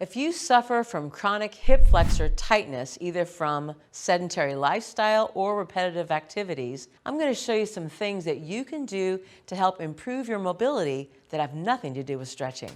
If you suffer from chronic hip flexor tightness, either from sedentary lifestyle or repetitive activities, I'm going to show you some things that you can do to help improve your mobility that have nothing to do with stretching.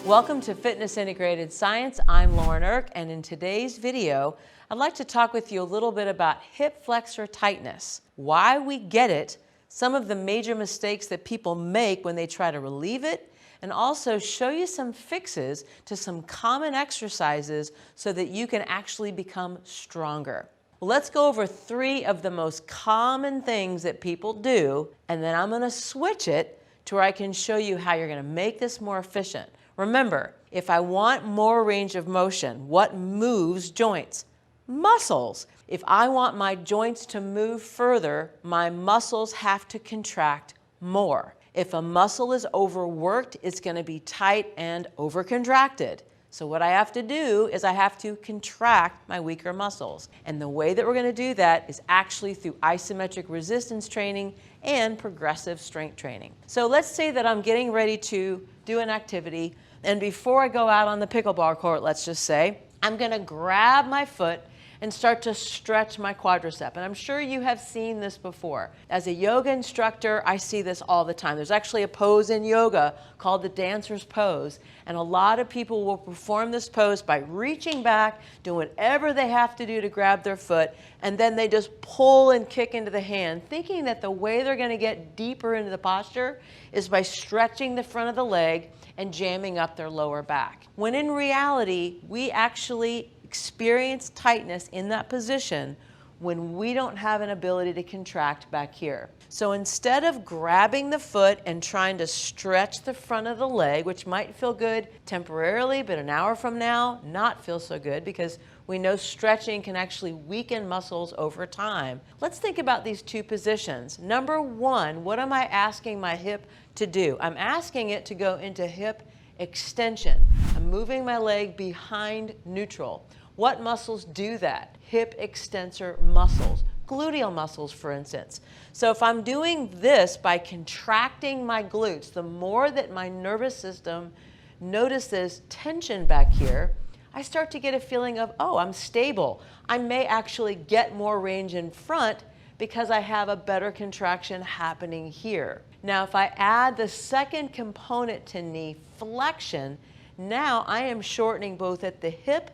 Welcome to Fitness Integrated Science. I'm Lauren Irk, and in today's video, I'd like to talk with you a little bit about hip flexor tightness, why we get it, some of the major mistakes that people make when they try to relieve it, and also show you some fixes to some common exercises so that you can actually become stronger. Well, let's go over 3 of the most common things that people do, and then I'm going to switch it to where I can show you how you're going to make this more efficient. Remember, if I want more range of motion, what moves joints? Muscles. If I want my joints to move further, my muscles have to contract more. If a muscle is overworked, it's going to be tight and overcontracted. So what I have to do is I have to contract my weaker muscles. And the way that we're going to do that is actually through isometric resistance training and progressive strength training. So let's say that I'm getting ready to do an activity, and before I go out on the pickleball court, let's just say, I'm going to grab my foot and start to stretch my quadricep. And I'm sure you have seen this before. As a yoga instructor, I see this all the time. There's actually a pose in yoga called the dancer's pose. And a lot of people will perform this pose by reaching back, doing whatever they have to do to grab their foot, and then they just pull and kick into the hand, thinking that the way they're going to get deeper into the posture is by stretching the front of the leg and jamming up their lower back. When in reality, we actually experience tightness in that position when we don't have an ability to contract back here. So instead of grabbing the foot and trying to stretch the front of the leg, which might feel good temporarily, but an hour from now, not feel so good, because we know stretching can actually weaken muscles over time. Let's think about these 2 positions. Number 1, what am I asking my hip to do? I'm asking it to go into hip extension. I'm moving my leg behind neutral. What muscles do that? Hip extensor muscles, gluteal muscles, for instance. So if I'm doing this by contracting my glutes, the more that my nervous system notices tension back here, I start to get a feeling of, oh, I'm stable. I may actually get more range in front because I have a better contraction happening here. Now, if I add the second component to knee flexion, now I am shortening both at the hip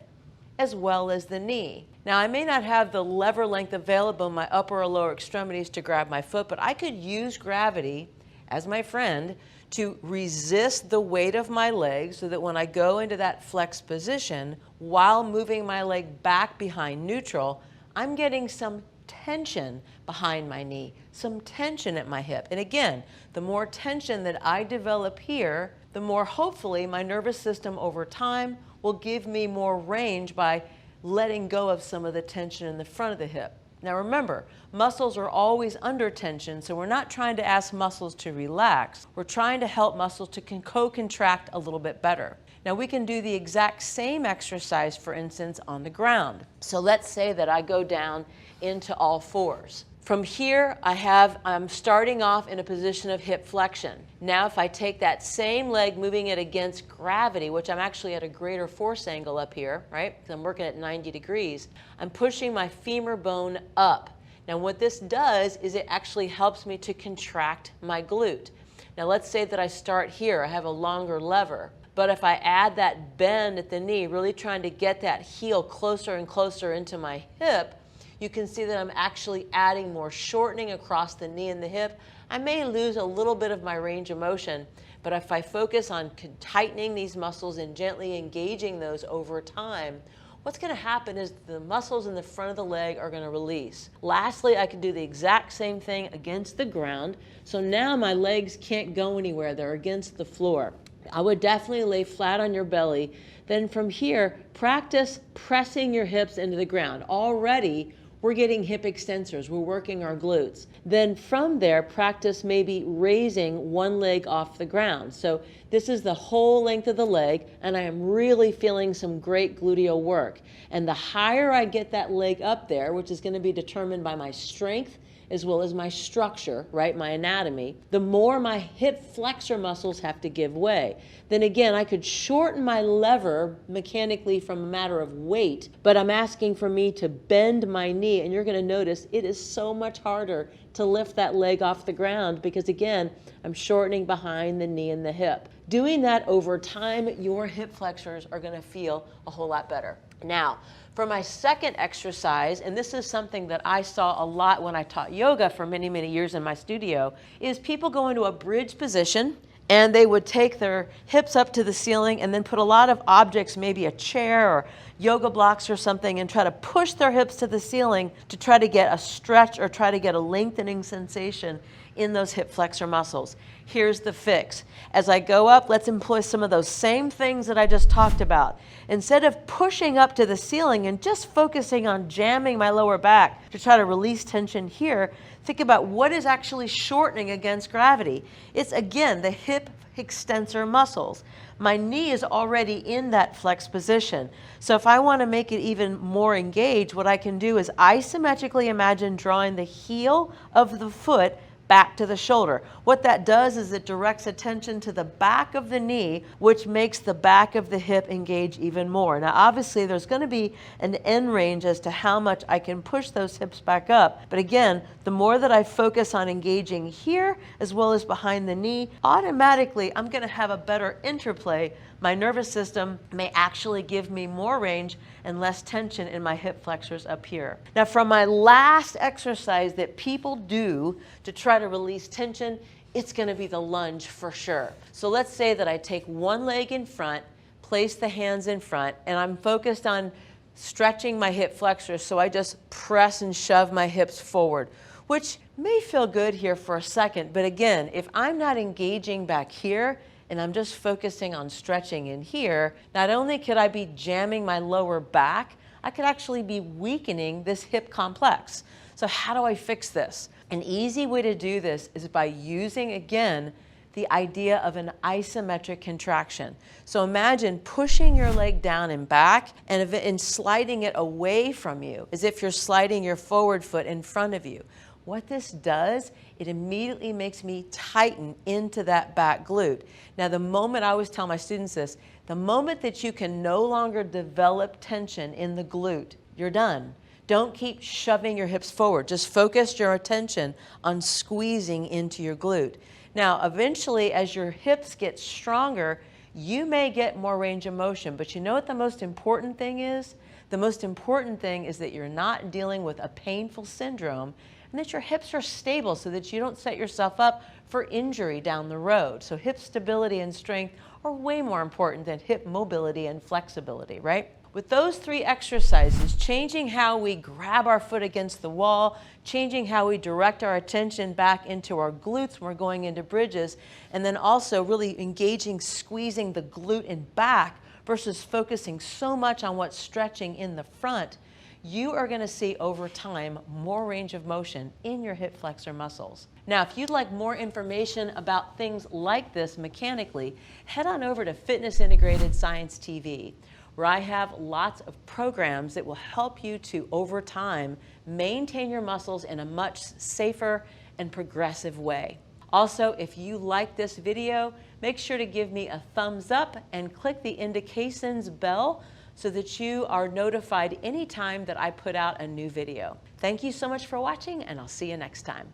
as well as the knee. Now, I may not have the lever length available in my upper or lower extremities to grab my foot, but I could use gravity as my friend to resist the weight of my leg so that when I go into that flex position, while moving my leg back behind neutral, I'm getting some tension behind my knee, some tension at my hip. And again, the more tension that I develop here, the more hopefully my nervous system over time will give me more range by letting go of some of the tension in the front of the hip. Now remember, muscles are always under tension, so we're not trying to ask muscles to relax. We're trying to help muscles to co-contract a little bit better. Now we can do the exact same exercise, for instance, on the ground. So let's say that I go down into all fours. From here, I'm starting off in a position of hip flexion. Now if I take that same leg, moving it against gravity, which I'm actually at a greater force angle up here, right? Because I'm working at 90 degrees. I'm pushing my femur bone up. Now what this does is it actually helps me to contract my glute. Now let's say that I start here. I have a longer lever. But if I add that bend at the knee, really trying to get that heel closer and closer into my hip, you can see that I'm actually adding more shortening across the knee and the hip. I may lose a little bit of my range of motion, but if I focus on tightening these muscles and gently engaging those over time, what's going to happen is the muscles in the front of the leg are going to release. Lastly, I can do the exact same thing against the ground. So now my legs can't go anywhere. They're against the floor. I would definitely lay flat on your belly. Then from here, practice pressing your hips into the ground. Already, we're getting hip extensors. We're working our glutes. Then from there, practice maybe raising one leg off the ground. So this is the whole length of the leg, and I am really feeling some great gluteal work. And the higher I get that leg up there, which is going to be determined by my strength as well as my structure, right, my anatomy, the more my hip flexor muscles have to give way. Then again, I could shorten my lever mechanically from a matter of weight, but I'm asking for me to bend my knee, and you're going to notice it is so much harder to lift that leg off the ground because, again, I'm shortening behind the knee and the hip. Doing that over time, your hip flexors are going to feel a whole lot better. Now, for my second exercise, and this is something that I saw a lot when I taught yoga for many, many years in my studio, is people go into a bridge position and they would take their hips up to the ceiling and then put a lot of objects, maybe a chair or yoga blocks or something, and try to push their hips to the ceiling to try to get a stretch or try to get a lengthening sensation in those hip flexor muscles. Here's the fix. As I go up, let's employ some of those same things that I just talked about. Instead of pushing up to the ceiling and just focusing on jamming my lower back to try to release tension here, think about what is actually shortening against gravity. It's, again, the hip extensor muscles. My knee is already in that flex position. So if I want to make it even more engaged, what I can do is isometrically imagine drawing the heel of the foot back to the shoulder. What that does is it directs attention to the back of the knee, which makes the back of the hip engage even more. Now, obviously, there's going to be an end range as to how much I can push those hips back up. But again, the more that I focus on engaging here as well as behind the knee, automatically I'm going to have a better interplay. My nervous system may actually give me more range and less tension in my hip flexors up here. Now, from my last exercise that people do to try to release tension, it's going to be the lunge for sure. So let's say that I take one leg in front, place the hands in front, and I'm focused on stretching my hip flexors, so I just press and shove my hips forward, which may feel good here for a second, but again, if I'm not engaging back here, and I'm just focusing on stretching in here, not only could I be jamming my lower back, I could actually be weakening this hip complex. So how do I fix this? An easy way to do this is by using, again, the idea of an isometric contraction. So imagine pushing your leg down and back and sliding it away from you, as if you're sliding your forward foot in front of you. What this does, it immediately makes me tighten into that back glute. Now, the moment, I always tell my students this, the moment that you can no longer develop tension in the glute, you're done. Don't keep shoving your hips forward. Just focus your attention on squeezing into your glute. Now, eventually, as your hips get stronger, you may get more range of motion, but you know what the most important thing is? The most important thing is that you're not dealing with a painful syndrome, and that your hips are stable so that you don't set yourself up for injury down the road. So hip stability and strength are way more important than hip mobility and flexibility, right? With those three exercises, changing how we grab our foot against the wall, changing how we direct our attention back into our glutes when we're going into bridges, and then also really engaging, squeezing the glute and back versus focusing so much on what's stretching in the front, you are going to see over time more range of motion in your hip flexor muscles. Now, if you'd like more information about things like this mechanically, head on over to Fitness Integrated Science TV, where I have lots of programs that will help you to, over time, maintain your muscles in a much safer and progressive way. Also, if you like this video, make sure to give me a thumbs up and click the indications bell so that you are notified anytime that I put out a new video. Thank you so much for watching, and I'll see you next time.